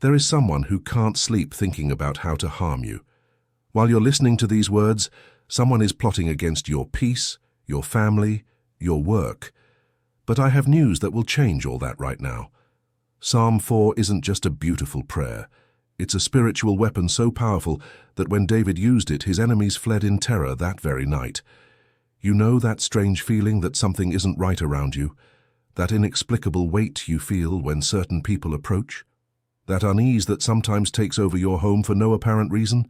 There is someone who can't sleep thinking about how to harm you. While you're listening to these words, someone is plotting against your peace, your family, your work. But I have news that will change all that right now. Psalm 4 isn't just a beautiful prayer. It's a spiritual weapon so powerful that when David used it, his enemies fled in terror that very night. You know that strange feeling that something isn't right around you? That inexplicable weight you feel when certain people approach? That unease that sometimes takes over your home for no apparent reason?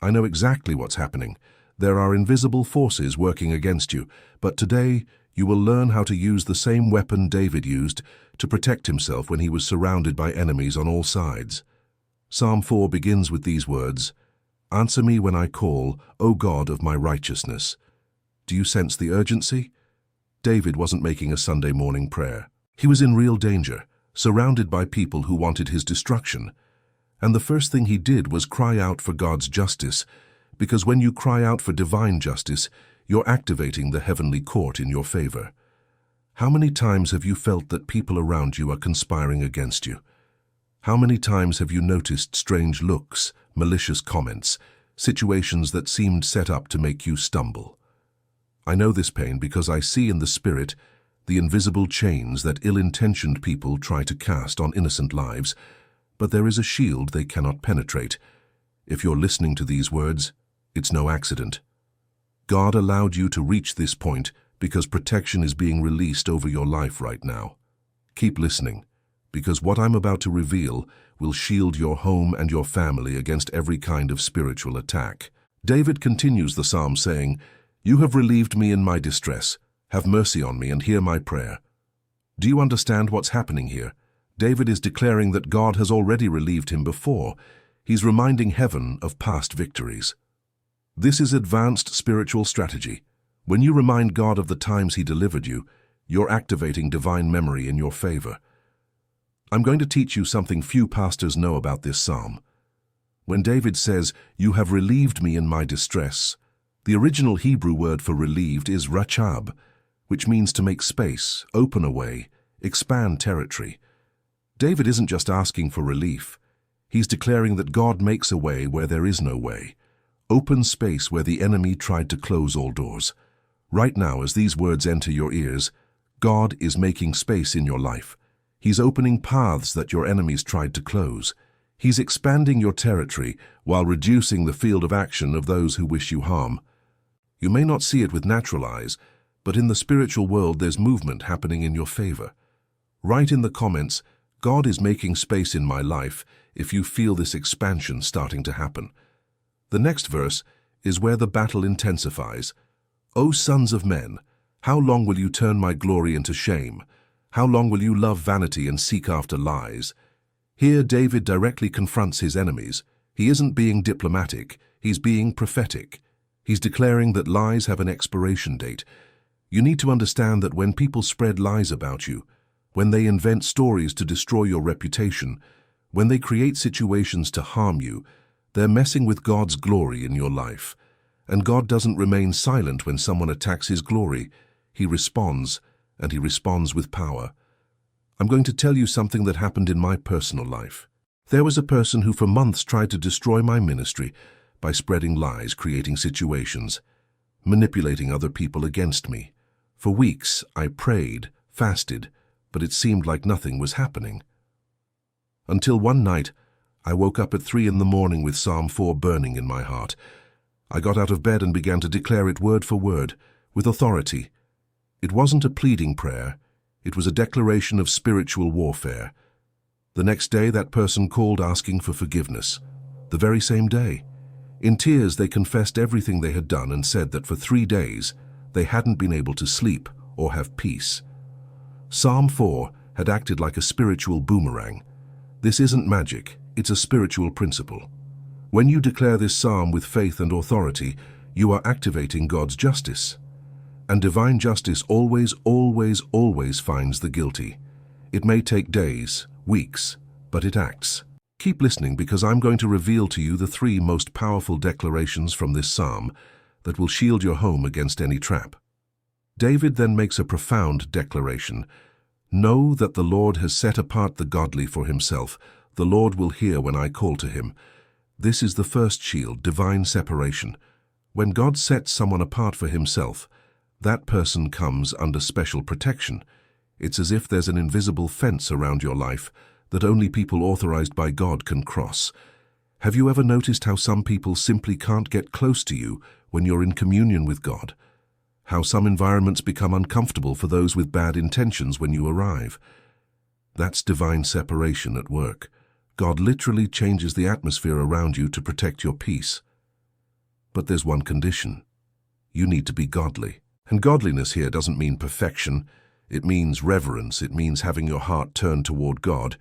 I know exactly what's happening. There are invisible forces working against you, but today you will learn how to use the same weapon David used to protect himself when he was surrounded by enemies on all sides. Psalm 4 begins with these words, "Answer me when I call, O God of my righteousness." Do you sense the urgency? David wasn't making a Sunday morning prayer. He was in real danger, surrounded by people who wanted his destruction. And the first thing he did was cry out for God's justice, because when you cry out for divine justice, you're activating the heavenly court in your favor. How many times have you felt that people around you are conspiring against you? How many times have you noticed strange looks, malicious comments, situations that seemed set up to make you stumble? I know this pain because I see in the spirit the invisible chains that ill-intentioned people try to cast on innocent lives, but there is a shield they cannot penetrate. If you're listening to these words, it's no accident. God allowed you to reach this point because protection is being released over your life right now. Keep listening, because what I'm about to reveal will shield your home and your family against every kind of spiritual attack. David continues the psalm saying, "You have relieved me in my distress. Have mercy on me and hear my prayer." Do you understand what's happening here? David is declaring that God has already relieved him before. He's reminding heaven of past victories. This is advanced spiritual strategy. When you remind God of the times He delivered you, you're activating divine memory in your favor. I'm going to teach you something few pastors know about this psalm. When David says, "You have relieved me in my distress," the original Hebrew word for relieved is rachab, which means to make space, open a way, expand territory. David isn't just asking for relief. He's declaring that God makes a way where there is no way. Open space where the enemy tried to close all doors. Right now, as these words enter your ears, God is making space in your life. He's opening paths that your enemies tried to close. He's expanding your territory while reducing the field of action of those who wish you harm. You may not see it with natural eyes, but in the spiritual world there's movement happening in your favor. Write in the comments, "God is making space in my life," if you feel this expansion starting to happen. The next verse is where the battle intensifies. "O sons of men, how long will you turn my glory into shame? How long will you love vanity and seek after lies?" Here David directly confronts his enemies. He isn't being diplomatic, he's being prophetic. He's declaring that lies have an expiration date. You need to understand that when people spread lies about you, when they invent stories to destroy your reputation, when they create situations to harm you, they're messing with God's glory in your life. And God doesn't remain silent when someone attacks His glory. He responds, and He responds with power. I'm going to tell you something that happened in my personal life. There was a person who for months tried to destroy my ministry by spreading lies, creating situations, manipulating other people against me. For weeks, I prayed, fasted, but it seemed like nothing was happening. Until one night, I woke up at 3 a.m. with Psalm 4 burning in my heart. I got out of bed and began to declare it word for word, with authority. It wasn't a pleading prayer, it was a declaration of spiritual warfare. The next day, that person called asking for forgiveness. The very same day. In tears, they confessed everything they had done and said that for 3 days, they hadn't been able to sleep or have peace. Psalm 4 had acted like a spiritual boomerang. This isn't magic, it's a spiritual principle. When you declare this psalm with faith and authority, you are activating God's justice. And divine justice always, always, always finds the guilty. It may take days, weeks, but it acts. Keep listening because I'm going to reveal to you the 3 most powerful declarations from this psalm that will shield your home against any trap. David then makes a profound declaration. "Know that the Lord has set apart the godly for Himself. The Lord will hear when I call to him. This is the first shield, divine separation. When God sets someone apart for himself, that person comes under special protection. It's as if there's an invisible fence around your life that only people authorized by God can cross. Have you ever noticed how some people simply can't get close to you when you're in communion with God? How some environments become uncomfortable for those with bad intentions when you arrive? That's divine separation at work. God literally changes the atmosphere around you to protect your peace. But there's one condition. You need to be godly. And godliness here doesn't mean perfection. It means reverence. It means having your heart turned toward God,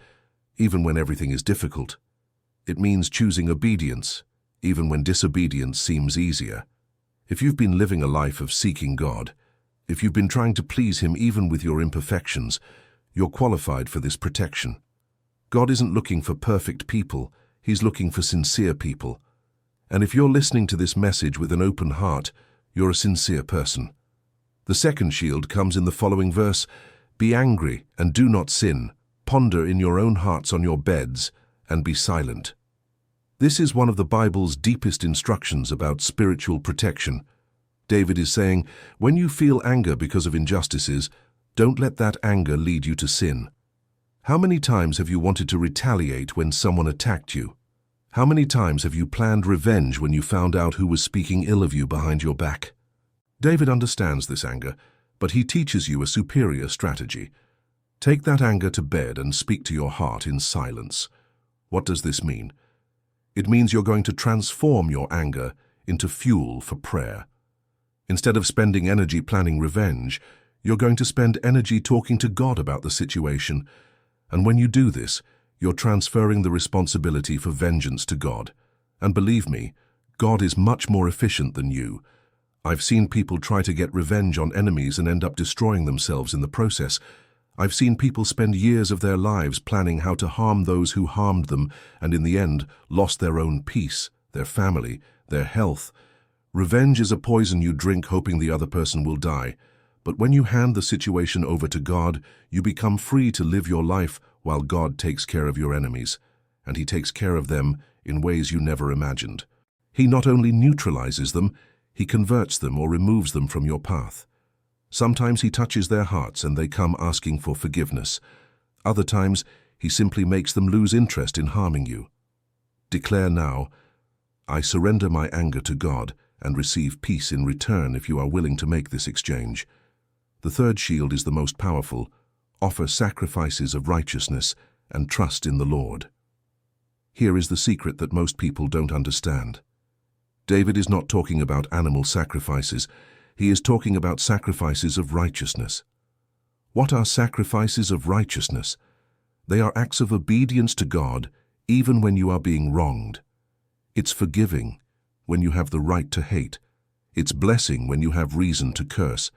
even when everything is difficult. It means choosing obedience, even when disobedience seems easier. If you've been living a life of seeking God, if you've been trying to please Him even with your imperfections, you're qualified for this protection. God isn't looking for perfect people. He's looking for sincere people. And if you're listening to this message with an open heart, you're a sincere person. The second shield comes in the following verse: "Be angry and do not sin. Ponder in your own hearts on your beds and be silent." This is one of the Bible's deepest instructions about spiritual protection. David is saying, when you feel anger because of injustices, don't let that anger lead you to sin. How many times have you wanted to retaliate when someone attacked you? How many times have you planned revenge when you found out who was speaking ill of you behind your back? David understands this anger, but he teaches you a superior strategy. Take that anger to bed and speak to your heart in silence. What does this mean? It means you're going to transform your anger into fuel for prayer. Instead of spending energy planning revenge, you're going to spend energy talking to God about the situation. And when you do this, you're transferring the responsibility for vengeance to God. And believe me, God is much more efficient than you. I've seen people try to get revenge on enemies and end up destroying themselves in the process. I've seen people spend years of their lives planning how to harm those who harmed them and in the end lost their own peace, their family, their health. Revenge is a poison you drink hoping the other person will die. But when you hand the situation over to God, you become free to live your life while God takes care of your enemies. And He takes care of them in ways you never imagined. He not only neutralizes them, He converts them or removes them from your path. Sometimes He touches their hearts and they come asking for forgiveness. Other times, He simply makes them lose interest in harming you. Declare now, I surrender my anger to God and receive peace in return if you are willing to make this exchange. The third shield is the most powerful. Offer sacrifices of righteousness and trust in the Lord. Here is the secret that most people don't understand. David is not talking about animal sacrifices. He is talking about sacrifices of righteousness. What are sacrifices of righteousness? They are acts of obedience to God, even when you are being wronged. It's forgiving when you have the right to hate. It's blessing when you have reason to curse.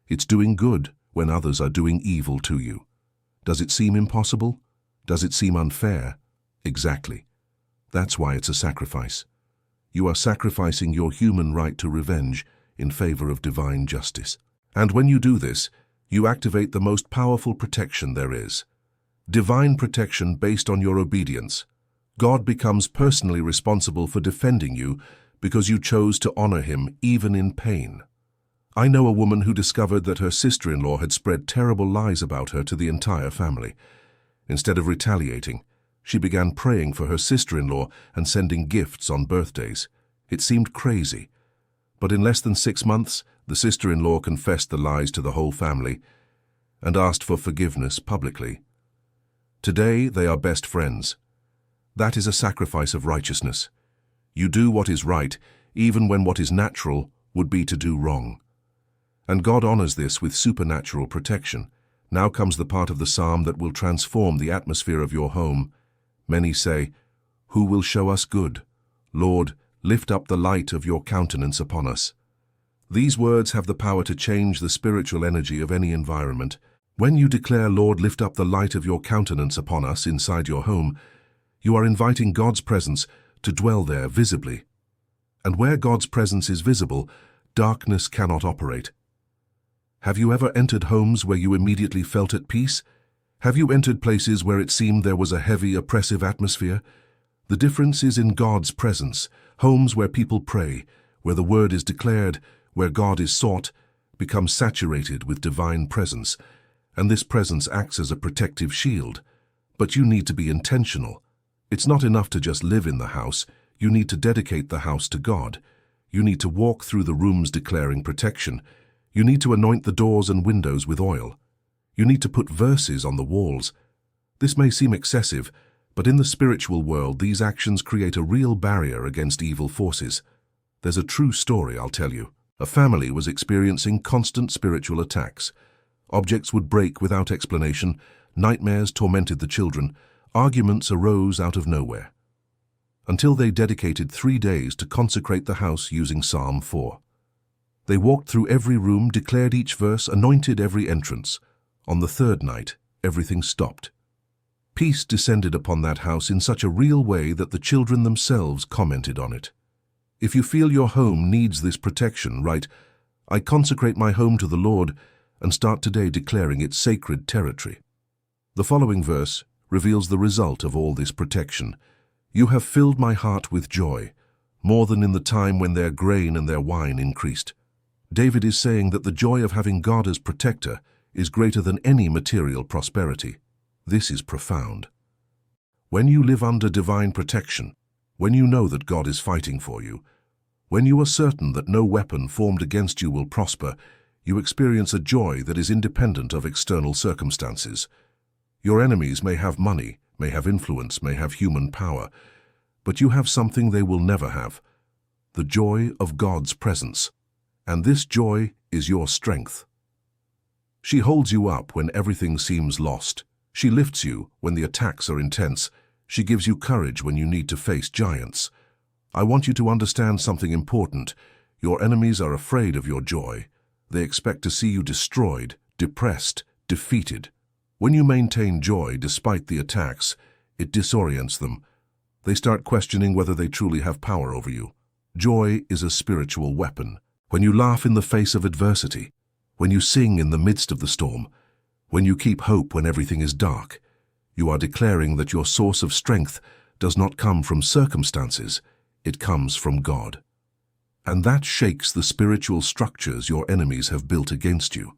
It's doing good when others are doing evil to you. Does it seem impossible? Does it seem unfair? Exactly. That's why it's a sacrifice. You are sacrificing your human right to revenge in favor of divine justice. And when you do this, you activate the most powerful protection there is. Divine protection based on your obedience. God becomes personally responsible for defending you because you chose to honor Him even in pain. I know a woman who discovered that her sister-in-law had spread terrible lies about her to the entire family. Instead of retaliating, she began praying for her sister-in-law and sending gifts on birthdays. It seemed crazy. But in less than 6 months, the sister-in-law confessed the lies to the whole family and asked for forgiveness publicly. Today, they are best friends. That is a sacrifice of righteousness. You do what is right, even when what is natural would be to do wrong. And God honors this with supernatural protection. Now comes the part of the psalm that will transform the atmosphere of your home. Many say, "Who will show us good? Lord, lift up the light of your countenance upon us." These words have the power to change the spiritual energy of any environment. When you declare, "Lord, lift up the light of your countenance upon us" inside your home, you are inviting God's presence to dwell there visibly. And where God's presence is visible, darkness cannot operate. Have you ever entered homes where you immediately felt at peace? Have you entered places where it seemed there was a heavy, oppressive atmosphere? The difference is in God's presence. Homes where people pray, where the word is declared, where God is sought, become saturated with divine presence, and this presence acts as a protective shield. But you need to be intentional. It's not enough to just live in the house. You need to dedicate the house to God. You need to walk through the rooms declaring protection. You need to anoint the doors and windows with oil. You need to put verses on the walls. This may seem excessive, but in the spiritual world, these actions create a real barrier against evil forces. There's a true story, I'll tell you. A family was experiencing constant spiritual attacks. Objects would break without explanation, nightmares tormented the children, arguments arose out of nowhere. Until they dedicated 3 days to consecrate the house using Psalm 4. They walked through every room, declared each verse, anointed every entrance. On the third night, everything stopped. Peace descended upon that house in such a real way that the children themselves commented on it. If you feel your home needs this protection, write, "I consecrate my home to the Lord," and start today declaring its sacred territory. The following verse reveals the result of all this protection. "You have filled my heart with joy, more than in the time when their grain and their wine increased." David is saying that the joy of having God as protector is greater than any material prosperity. This is profound. When you live under divine protection, when you know that God is fighting for you, when you are certain that no weapon formed against you will prosper, you experience a joy that is independent of external circumstances. Your enemies may have money, may have influence, may have human power, but you have something they will never have: the joy of God's presence. And this joy is your strength. She holds you up when everything seems lost. She lifts you when the attacks are intense. She gives you courage when you need to face giants. I want you to understand something important. Your enemies are afraid of your joy. They expect to see you destroyed, depressed, defeated. When you maintain joy despite the attacks, it disorients them. They start questioning whether they truly have power over you. Joy is a spiritual weapon. When you laugh in the face of adversity, when you sing in the midst of the storm, when you keep hope when everything is dark, you are declaring that your source of strength does not come from circumstances, it comes from God. And that shakes the spiritual structures your enemies have built against you.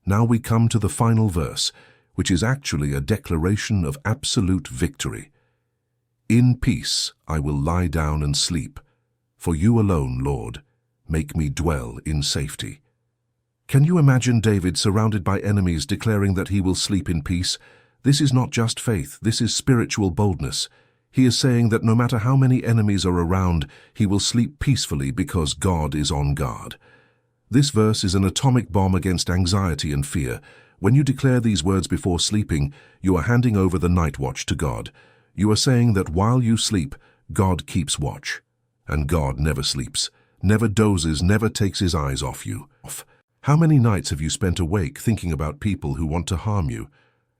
Now we come to the final verse, which is actually a declaration of absolute victory. "In peace I will lie down and sleep, for you alone, Lord, make me dwell in safety." Can you imagine David surrounded by enemies declaring that he will sleep in peace? This is not just faith, this is spiritual boldness. He is saying that no matter how many enemies are around, he will sleep peacefully because God is on guard. This verse is an atomic bomb against anxiety and fear. When you declare these words before sleeping, you are handing over the night watch to God. You are saying that while you sleep, God keeps watch. And God never sleeps, never dozes, never takes his eyes off you. How many nights have you spent awake thinking about people who want to harm you?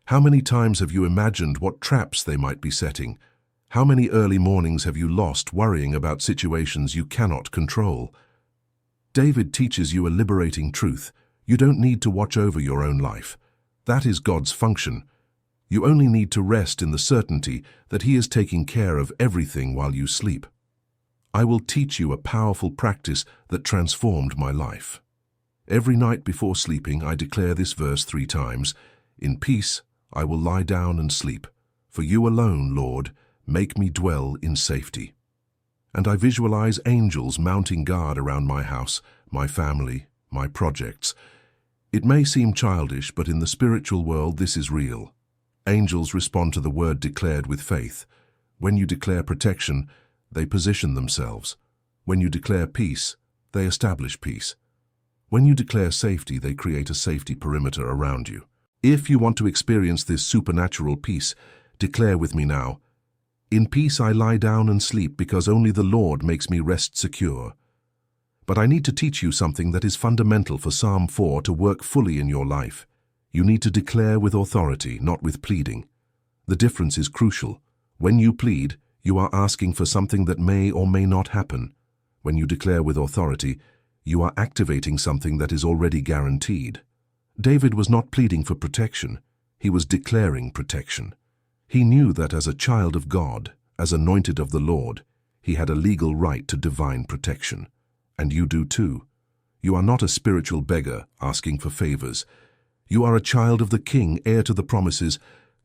How many times have you imagined what traps they might be setting? How many early mornings have you lost worrying about situations you cannot control? David teaches you a liberating truth. You don't need to watch over your own life. That is God's function. You only need to rest in the certainty that he is taking care of everything while you sleep. I will teach you a powerful practice that transformed my life. Every night before sleeping, I declare this verse 3 times. "In peace I will lie down and sleep. For you alone, Lord, make me dwell in safety." And I visualize angels mounting guard around my house, my family, my projects. It may seem childish, but in the spiritual world this is real. Angels respond to the word declared with faith. When you declare protection, they position themselves. When you declare peace, they establish peace. When you declare safety, they create a safety perimeter around you. If you want to experience this supernatural peace, declare with me now, "In peace I lie down and sleep because only the Lord makes me rest secure." But I need to teach you something that is fundamental for Psalm 4 to work fully in your life. You need to declare with authority, not with pleading. The difference is crucial. When you plead, you are asking for something that may or may not happen. When you declare with authority, you are activating something that is already guaranteed. David was not pleading for protection. He was declaring protection. He knew that as a child of God, as anointed of the Lord, he had a legal right to divine protection. And you do too. You are not a spiritual beggar asking for favors. You are a child of the King, heir to the promises,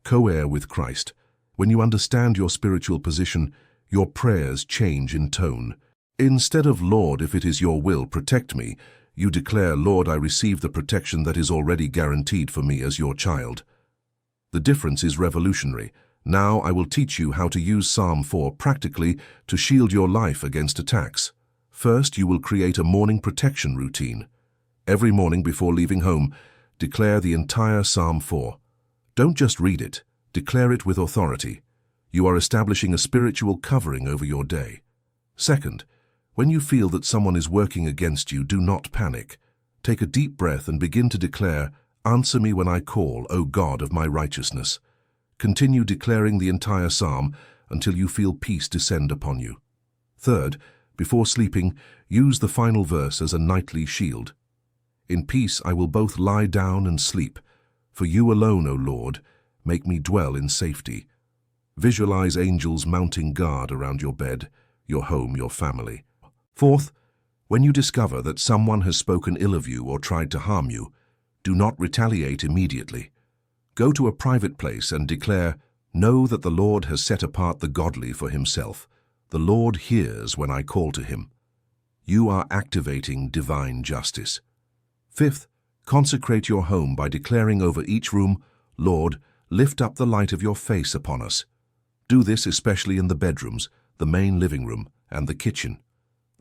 co-heir with Christ. When you understand your spiritual position, your prayers change in tone. Instead of, "Lord, if it is your will, protect me," you declare, "Lord, I receive the protection that is already guaranteed for me as your child." The difference is revolutionary. Now I will teach you how to use Psalm 4 practically to shield your life against attacks. First, you will create a morning protection routine. Every morning before leaving home, declare the entire Psalm 4. Don't just read it, declare it with authority. You are establishing a spiritual covering over your day. Second, when you feel that someone is working against you, do not panic. Take a deep breath and begin to declare, "Answer me when I call, O God of my righteousness." Continue declaring the entire psalm until you feel peace descend upon you. Third, before sleeping, use the final verse as a nightly shield. "In peace I will both lie down and sleep. For you alone, O Lord, make me dwell in safety." Visualize angels mounting guard around your bed, your home, your family. Fourth, when you discover that someone has spoken ill of you or tried to harm you, do not retaliate immediately. Go to a private place and declare, "Know that the Lord has set apart the godly for himself. The Lord hears when I call to him." You are activating divine justice. Fifth, consecrate your home by declaring over each room, "Lord, lift up the light of your face upon us." Do this especially in the bedrooms, the main living room, and the kitchen.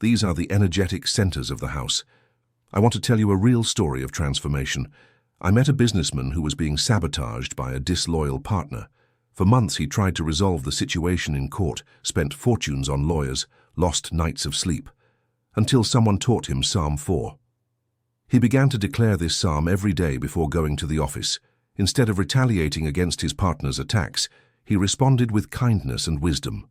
These are the energetic centers of the house. I want to tell you a real story of transformation. I met a businessman who was being sabotaged by a disloyal partner. For months he tried to resolve the situation in court, spent fortunes on lawyers, lost nights of sleep, until someone taught him Psalm 4. He began to declare this psalm every day before going to the office. Instead of retaliating against his partner's attacks, he responded with kindness and wisdom.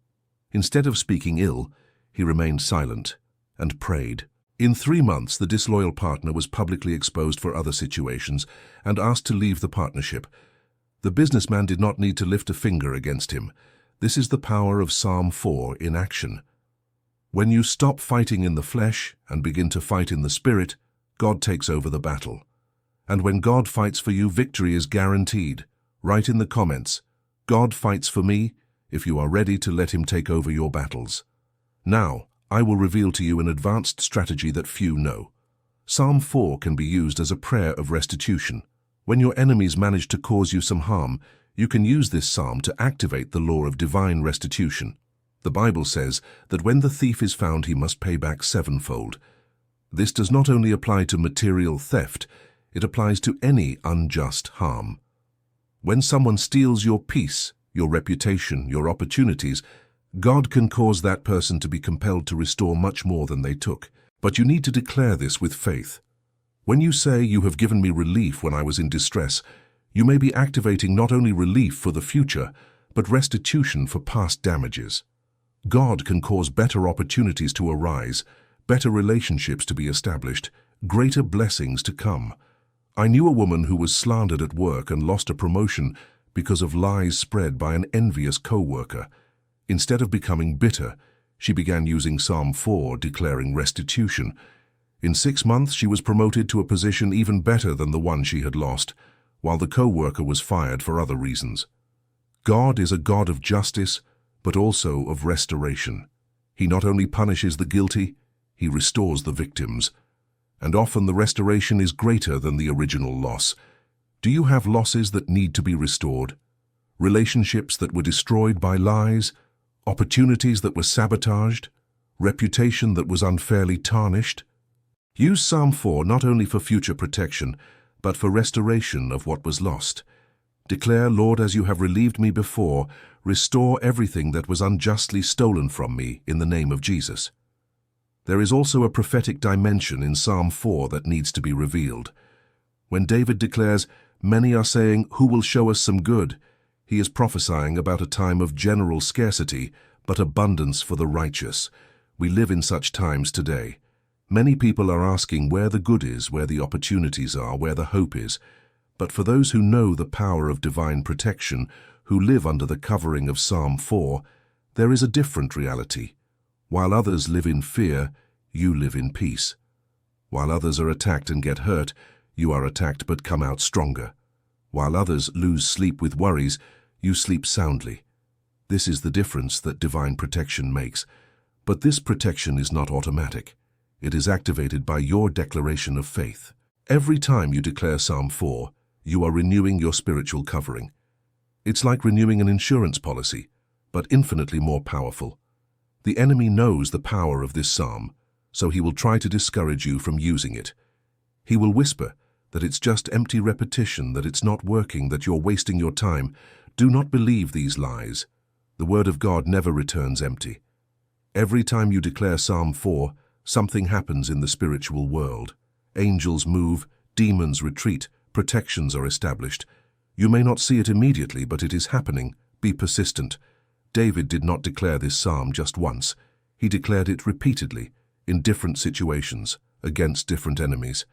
Instead of speaking ill, he remained silent and prayed. In 3 months, the disloyal partner was publicly exposed for other situations and asked to leave the partnership. The businessman did not need to lift a finger against him. This is the power of Psalm 4 in action. When you stop fighting in the flesh and begin to fight in the spirit, God takes over the battle. And when God fights for you, victory is guaranteed. Write in the comments, "God fights for me," if you are ready to let him take over your battles. Now, I will reveal to you an advanced strategy that few know. Psalm 4 can be used as a prayer of restitution. When your enemies manage to cause you some harm, you can use this psalm to activate the law of divine restitution. The Bible says that when the thief is found, he must pay back 7-fold. This does not only apply to material theft, it applies to any unjust harm. When someone steals your peace, your reputation, your opportunities, God can cause that person to be compelled to restore much more than they took. But you need to declare this with faith. When you say, "You have given me relief when I was in distress," you may be activating not only relief for the future, but restitution for past damages. God can cause better opportunities to arise, better relationships to be established, greater blessings to come. I knew a woman who was slandered at work and lost a promotion because of lies spread by an envious co-worker. Instead of becoming bitter, she began using Psalm 4, declaring restitution. In 6 months, she was promoted to a position even better than the one she had lost, while the co-worker was fired for other reasons. God is a God of justice, but also of restoration. He not only punishes the guilty, he restores the victims. And often the restoration is greater than the original loss. Do you have losses that need to be restored? Relationships that were destroyed by lies? Opportunities that were sabotaged? Reputation that was unfairly tarnished? Use Psalm 4 not only for future protection, but for restoration of what was lost. Declare, "Lord, as you have relieved me before, restore everything that was unjustly stolen from me in the name of Jesus." There is also a prophetic dimension in Psalm 4 that needs to be revealed. When David declares, "Many are saying, 'Who will show us some good?' he is prophesying about a time of general scarcity, but abundance for the righteous. We live in such times today. Many people are asking where the good is, where the opportunities are, where the hope is. But for those who know the power of divine protection, who live under the covering of Psalm 4, there is a different reality. While others live in fear, you live in peace. While others are attacked and get hurt, you are attacked but come out stronger. While others lose sleep with worries, you sleep soundly. This is the difference that divine protection makes. But this protection is not automatic. It is activated by your declaration of faith. Every time you declare Psalm 4, you are renewing your spiritual covering. It's like renewing an insurance policy, but infinitely more powerful. The enemy knows the power of this psalm, so he will try to discourage you from using it. He will whisper that it's just empty repetition, that it's not working, that you're wasting your time. Do not believe these lies. The word of God never returns empty. Every time you declare Psalm 4, something happens in the spiritual world. Angels move, demons retreat, protections are established. You may not see it immediately, but it is happening. Be persistent. David did not declare this psalm just once. He declared it repeatedly, in different situations, against different enemies.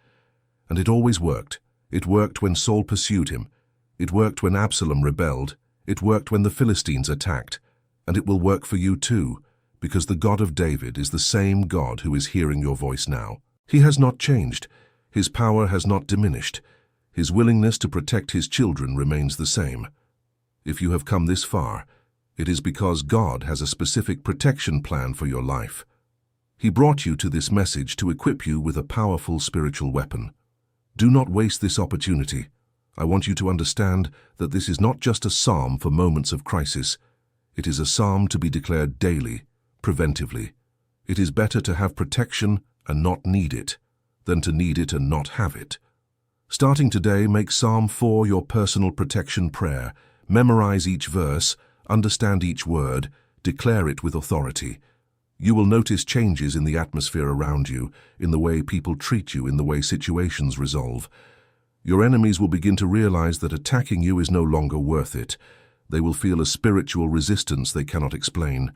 And it always worked. It worked when Saul pursued him. It worked when Absalom rebelled. It worked when the Philistines attacked. And it will work for you too, because the God of David is the same God who is hearing your voice now. He has not changed. His power has not diminished. His willingness to protect his children remains the same. If you have come this far, it is because God has a specific protection plan for your life. He brought you to this message to equip you with a powerful spiritual weapon. Do not waste this opportunity. I want you to understand that this is not just a psalm for moments of crisis. It is a psalm to be declared daily, preventively. It is better to have protection and not need it, than to need it and not have it. Starting today, make Psalm 4 your personal protection prayer. Memorize each verse, understand each word, declare it with authority. You will notice changes in the atmosphere around you, in the way people treat you, in the way situations resolve. Your enemies will begin to realize that attacking you is no longer worth it. They will feel a spiritual resistance they cannot explain.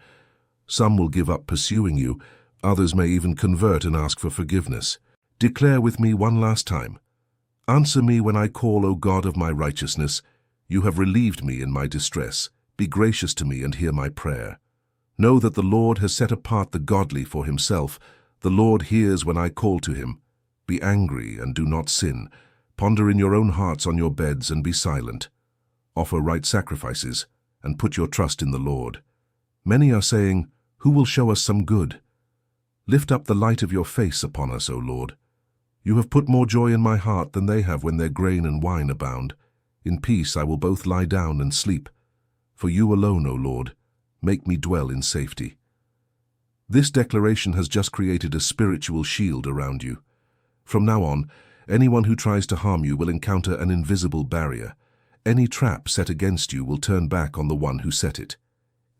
Some will give up pursuing you. Others may even convert and ask for forgiveness. Declare with me one last time. Answer me when I call, O God of my righteousness. You have relieved me in my distress. Be gracious to me and hear my prayer. Know that the Lord has set apart the godly for himself. The Lord hears when I call to him. Be angry and do not sin. Ponder in your own hearts on your beds and be silent. Offer right sacrifices and put your trust in the Lord. Many are saying, who will show us some good? Lift up the light of your face upon us, O Lord. You have put more joy in my heart than they have when their grain and wine abound. In peace I will both lie down and sleep. For you alone, O Lord, make me dwell in safety. This declaration has just created a spiritual shield around you. From now on, anyone who tries to harm you will encounter an invisible barrier. Any trap set against you will turn back on the one who set it.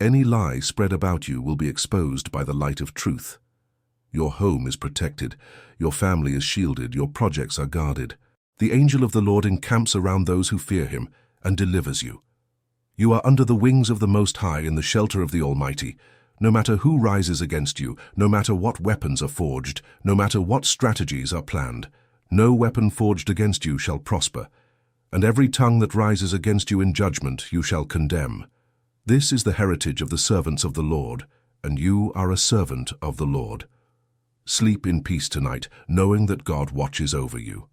Any lie spread about you will be exposed by the light of truth. Your home is protected, your family is shielded, your projects are guarded. The angel of the Lord encamps around those who fear him and delivers you. You are under the wings of the Most High in the shelter of the Almighty. No matter who rises against you, no matter what weapons are forged, no matter what strategies are planned, no weapon forged against you shall prosper, and every tongue that rises against you in judgment you shall condemn. This is the heritage of the servants of the Lord, and you are a servant of the Lord. Sleep in peace tonight, knowing that God watches over you.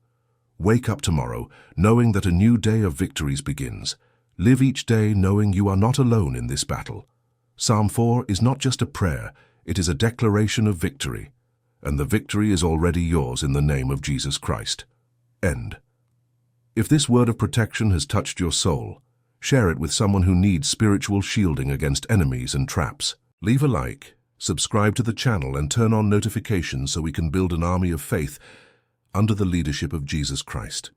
Wake up tomorrow, knowing that a new day of victories begins. Live each day knowing you are not alone in this battle. Psalm 4 is not just a prayer, it is a declaration of victory. And the victory is already yours in the name of Jesus Christ. End. If this word of protection has touched your soul, share it with someone who needs spiritual shielding against enemies and traps. Leave a like, subscribe to the channel, and turn on notifications so we can build an army of faith under the leadership of Jesus Christ.